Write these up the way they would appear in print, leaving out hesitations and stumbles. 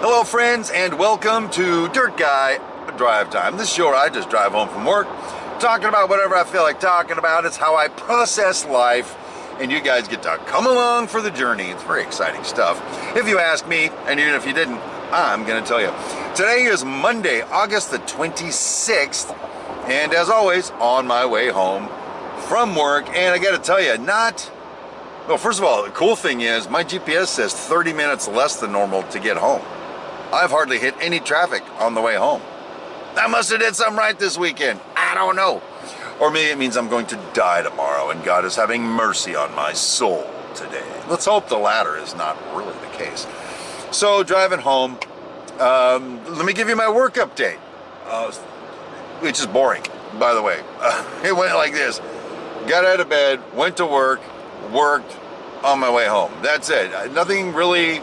Hello friends, and welcome to Dirt Guy Drive Time. This is where I just drive home from work, talking about whatever I feel like talking about. It's how I process life, and you guys get to come along for the journey. It's very exciting stuff. If you ask me, and even if you didn't, I'm going to tell you. Today is Monday, August the 26th, and as always, on my way home from work. And I got to tell you, well, first of all, the cool thing is my GPS says 30 minutes less than normal to get home. I've hardly hit any traffic on the way home. I must have did something right this weekend. I don't know. Or maybe it means I'm going to die tomorrow and God is having mercy on my soul today. Let's hope the latter is not really the case. So driving home, let me give you my work update, which is boring, by the way. It went like this. Got out of bed, went to work, worked on my way home. That's it. Nothing really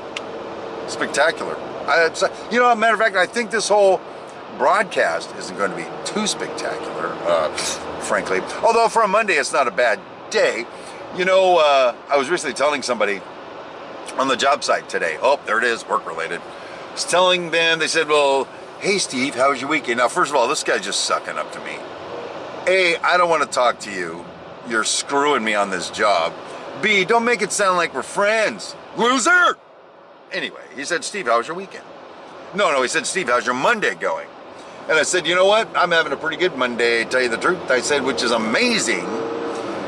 spectacular. Matter of fact, I think this whole broadcast isn't going to be too spectacular, frankly. Although for a Monday, it's not a bad day. I was recently telling somebody on the job site today, oh, there it is, work-related. I was telling them, they said, well, hey, Steve, how was your weekend? Now, first of all, this guy's just sucking up to me. A, I don't want to talk to you. You're screwing me on this job. B, don't make it sound like we're friends. Loser! Anyway, he said, Steve, how was your weekend? No, he said, Steve, how's your Monday going? And I said, you know what? I'm having a pretty good Monday, to tell you the truth. I said, which is amazing,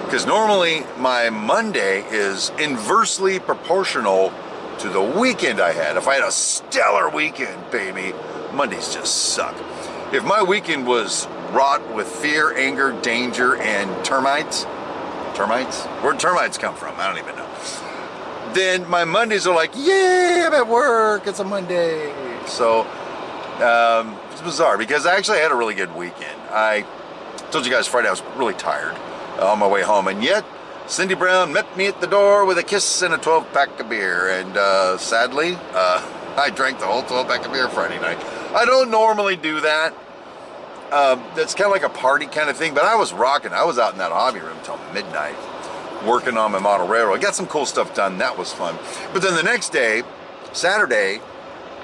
because normally my Monday is inversely proportional to the weekend I had. If I had a stellar weekend, baby, Mondays just suck. If my weekend was wrought with fear, anger, danger, and termites? Where'd termites come from? I don't even know. Then my Mondays are like, yay, I'm at work, it's a Monday. So, it's bizarre because I actually had a really good weekend. I told you guys Friday I was really tired on my way home, and yet Cindy Brown met me at the door with a kiss and a 12-pack of beer, and sadly, I drank the whole 12-pack of beer Friday night. I don't normally do that. That's kind of like a party kind of thing, but I was rocking. I was out in that hobby room till midnight, working on my model railroad. I got some cool stuff done. That was fun. But then the next day, Saturday,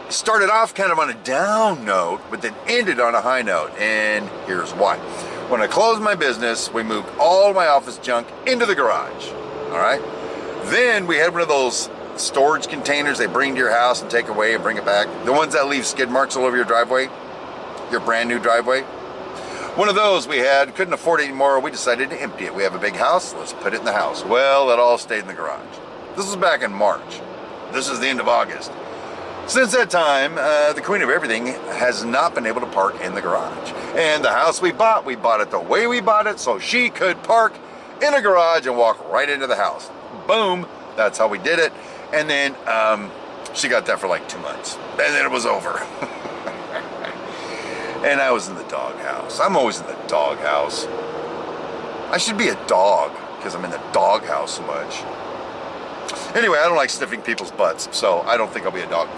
started off kind of on a down note, but then ended on a high note. And here's why. When I closed my business, we moved all my office junk into the garage. All right. Then we had one of those storage containers they bring to your house and take away and bring it back. The ones that leave skid marks all over your driveway, your brand new driveway. One of those we had, couldn't afford it anymore. We decided to empty it. We have a big house, let's put it in the house. Well, it all stayed in the garage. This was back in March. This is the end of August. Since that time, the queen of everything has not been able to park in the garage. And the house we bought it the way we bought it so she could park in a garage and walk right into the house. Boom, that's how we did it. And then she got that for like 2 months. And then it was over. And I was in the doghouse. I'm always in the doghouse. I should be a dog because I'm in the doghouse so much. Anyway, I don't like sniffing people's butts, so I don't think I'll be a dog.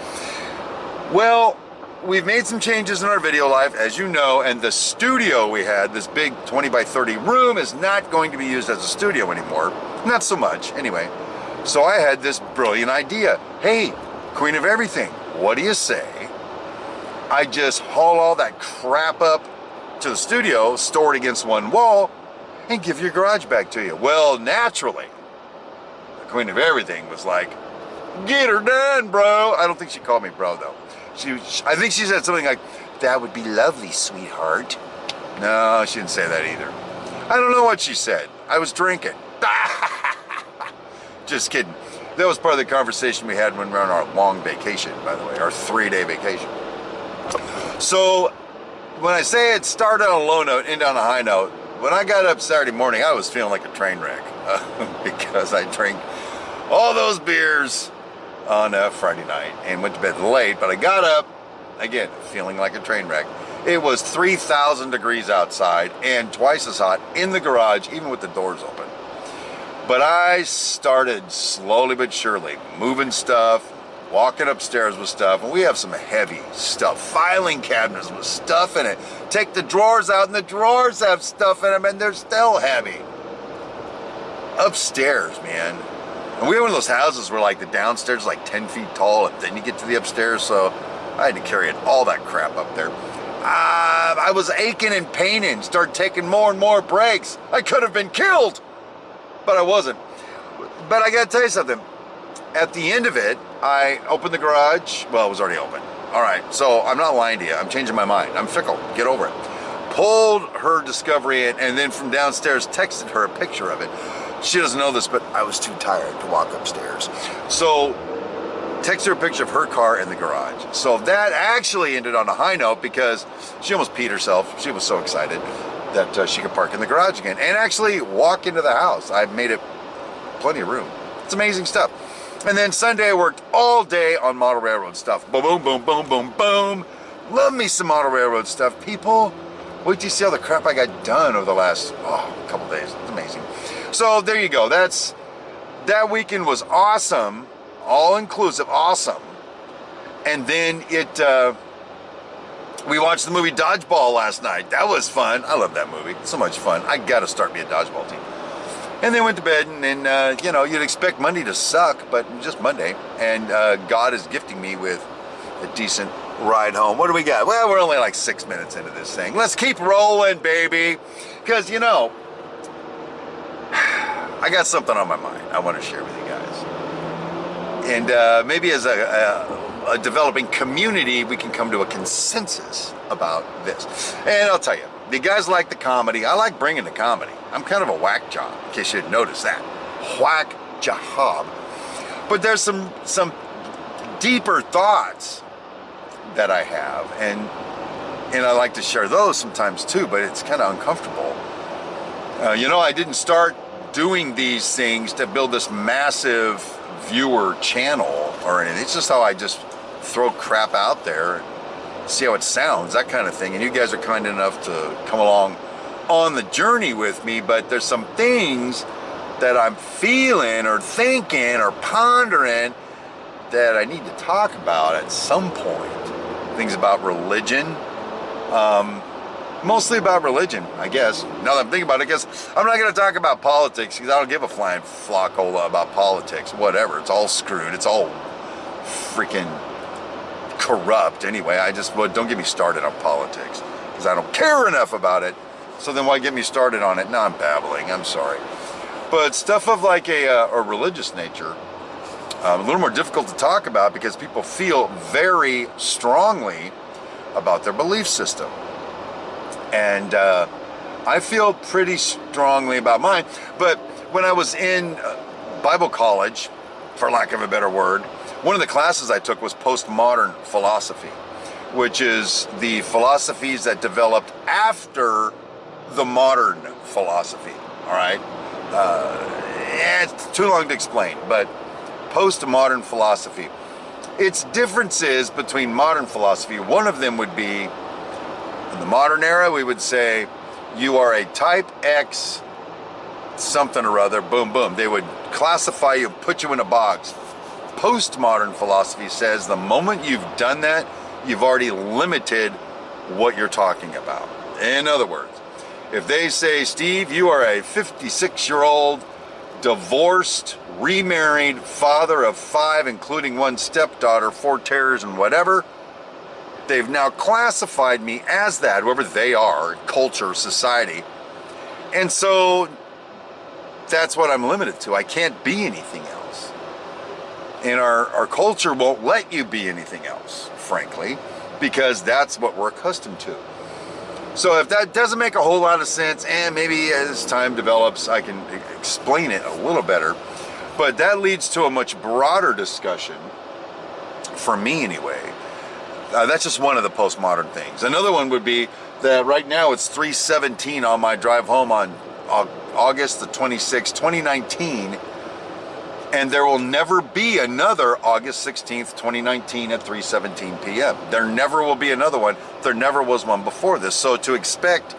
Well, we've made some changes in our video life, as you know, and the studio we had, this big 20 by 30 room, is not going to be used as a studio anymore. Not so much, anyway. So I had this brilliant idea. Hey, queen of everything, what do you say I just haul all that crap up to the studio, store it against one wall, and give your garage back to you? Well, naturally, the queen of everything was like, get her done, bro. I don't think she called me bro, though. I think she said something like, that would be lovely, sweetheart. No, she didn't say that either. I don't know what she said. I was drinking. Just kidding. That was part of the conversation we had when we were on our long vacation, by the way, our 3-day vacation. So when I say it started on a low note, ended on a high note, when I got up Saturday morning, I was feeling like a train wreck because I drank all those beers on Friday night and went to bed late. But I got up, again, feeling like a train wreck. It was 3,000 degrees outside and twice as hot in the garage, even with the doors open. But I started slowly but surely moving stuff, walking upstairs with stuff, and we have some heavy stuff, filing cabinets with stuff in it. Take the drawers out and the drawers have stuff in them and they're still heavy. Upstairs, man. And we have one of those houses where like the downstairs is like 10 feet tall and then you get to the upstairs, so I had to carry all that crap up there. I was aching and paining, started taking more and more breaks. I could have been killed, but I wasn't. But I gotta tell you something. At the end of it, I opened the garage. Well, it was already open. All right, so I'm not lying to you. I'm changing my mind. I'm fickle. Get over it. Pulled her Discovery in, and then from downstairs texted her a picture of it. She doesn't know this, but I was too tired to walk upstairs. So texted her a picture of her car in the garage. So that actually ended on a high note because she almost peed herself. She was so excited that she could park in the garage again and actually walk into the house. I made it plenty of room. It's amazing stuff. And then Sunday I worked all day on model railroad stuff. Boom, boom, boom, boom, boom, boom. Love me some model railroad stuff. People, wait till you see all the crap I got done over the last couple days. It's amazing. So there you go. That weekend was awesome. All inclusive, awesome. And then we watched the movie Dodgeball last night. That was fun. I love that movie. So much fun. I gotta start me a dodgeball team. And then went to bed, and then, you know, you'd expect Monday to suck, but just Monday. And God is gifting me with a decent ride home. What do we got? Well, we're only like 6 minutes into this thing. Let's keep rolling, baby. Because, you know, I got something on my mind I want to share with you guys. And maybe as a developing community, we can come to a consensus about this. And I'll tell you, the guys like the comedy. I like bringing the comedy. I'm kind of a whack job, in case you didn't notice that. Whack job. But there's some deeper thoughts that I have, and I like to share those sometimes too, but it's kind of uncomfortable. You know, I didn't start doing these things to build this massive viewer channel or anything. It's just how I just throw crap out there and see how it sounds, that kind of thing. And you guys are kind enough to come along on the journey with me, but there's some things that I'm feeling or thinking or pondering that I need to talk about at some point. Things about religion, mostly about religion, I guess. Now that I'm thinking about it, I guess I'm not going to talk about politics because I don't give a flying flockola about politics. Whatever, it's all screwed. It's all freaking corrupt anyway. Don't get me started on politics because I don't care enough about it. So then why get me started on it? Now I'm babbling, I'm sorry. But stuff of like a religious nature, a little more difficult to talk about because people feel very strongly about their belief system. And I feel pretty strongly about mine. But when I was in Bible college, for lack of a better word, one of the classes I took was postmodern philosophy, which is the philosophies that developed after the modern philosophy, all right? It's too long to explain, but postmodern philosophy. Its differences between modern philosophy, one of them would be, in the modern era, we would say, you are a type X something or other, boom, boom. They would classify you, put you in a box. Postmodern philosophy says the moment you've done that, you've already limited what you're talking about. In other words, if they say, Steve, you are a 56-year-old, divorced, remarried, father of 5, including 1 stepdaughter, 4 terrors and whatever, they've now classified me as that, whoever they are, culture, society. And so that's what I'm limited to. I can't be anything else. And our culture won't let you be anything else, frankly, because that's what we're accustomed to. So if that doesn't make a whole lot of sense, and maybe as time develops, I can explain it a little better. But that leads to a much broader discussion, for me anyway. That's just one of the postmodern things. Another one would be that right now it's 3:17 on my drive home on August the 26th, 2019. And there will never be another August 16th, 2019 at 3:17 p.m. There never will be another one. There never was one before this. So to expect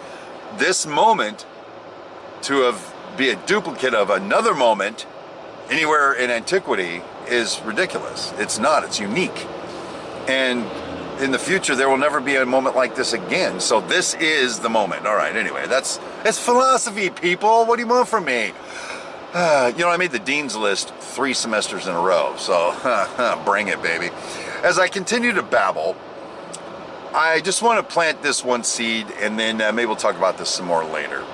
this moment to be a duplicate of another moment anywhere in antiquity is ridiculous. It's not. It's unique. And in the future, there will never be a moment like this again. So this is the moment. All right, anyway, it's philosophy, people. What do you want from me? You know, I made the dean's list 3 semesters in a row, so bring it, baby. As I continue to babble, I just want to plant this one seed, and then maybe we'll talk about this some more later.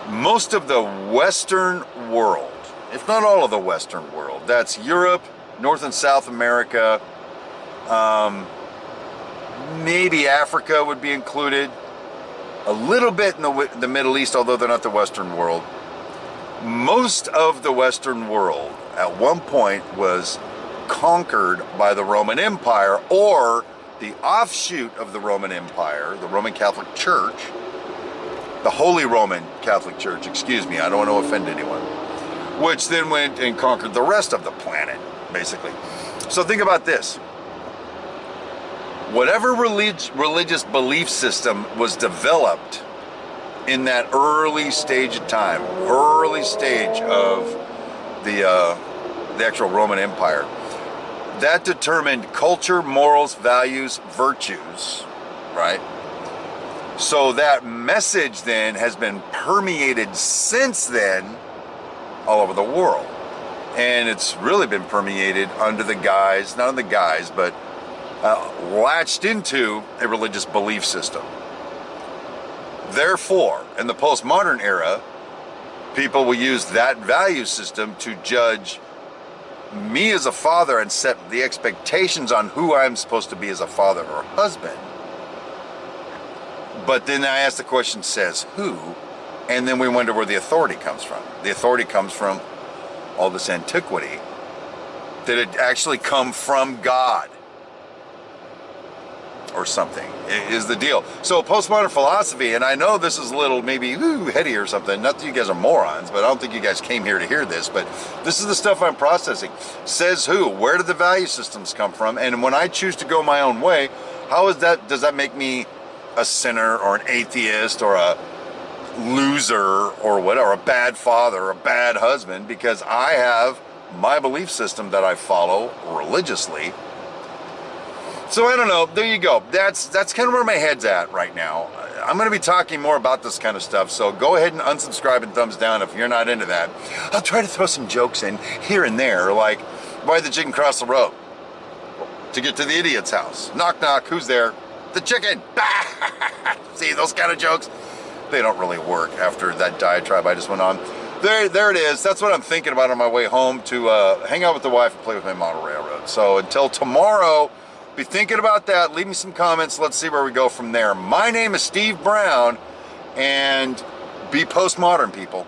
Most of the Western world, if not all of the Western world, that's Europe, North and South America, maybe Africa would be included, a little bit in the Middle East, although they're not the Western world. Most of the Western world at one point was conquered by the Roman Empire, or the offshoot of the Roman Empire, the Roman Catholic Church, the Holy Roman Catholic Church, excuse me, I don't want to offend anyone, which then went and conquered the rest of the planet, basically. So think about this. Whatever religious belief system was developed in that early stage of time, early stage of the actual Roman Empire, that determined culture, morals, values, virtues, right? So that message then has been permeated since then all over the world. And it's really been permeated under the guise, not under the guise, but latched into a religious belief system. Therefore, in the postmodern era, people will use that value system to judge me as a father and set the expectations on who I'm supposed to be as a father or husband. But then I ask the question, says who? And then we wonder where the authority comes from. The authority comes from all this antiquity. Did it actually come from God or something is the deal. So postmodern philosophy, and I know this is a little maybe heady or something, not that you guys are morons, but I don't think you guys came here to hear this, but this is the stuff I'm processing. Says who? Where did the value systems come from? And when I choose to go my own way, how is that, does that make me a sinner or an atheist or a loser or whatever, a bad father or a bad husband? Because I have my belief system that I follow religiously. So I don't know, there you go. That's kind of where my head's at right now. I'm going to be talking more about this kind of stuff, so go ahead and unsubscribe and thumbs down if you're not into that. I'll try to throw some jokes in here and there, like, why the chicken cross the road? To get to the idiot's house. Knock, knock, who's there? The chicken! See, those kind of jokes, they don't really work after that diatribe I just went on. There it is. That's what I'm thinking about on my way home to hang out with the wife and play with my model railroad. So until tomorrow, be thinking about that. Leave me some comments. Let's see where we go from there. My name is Steve Brown, and be postmodern, people.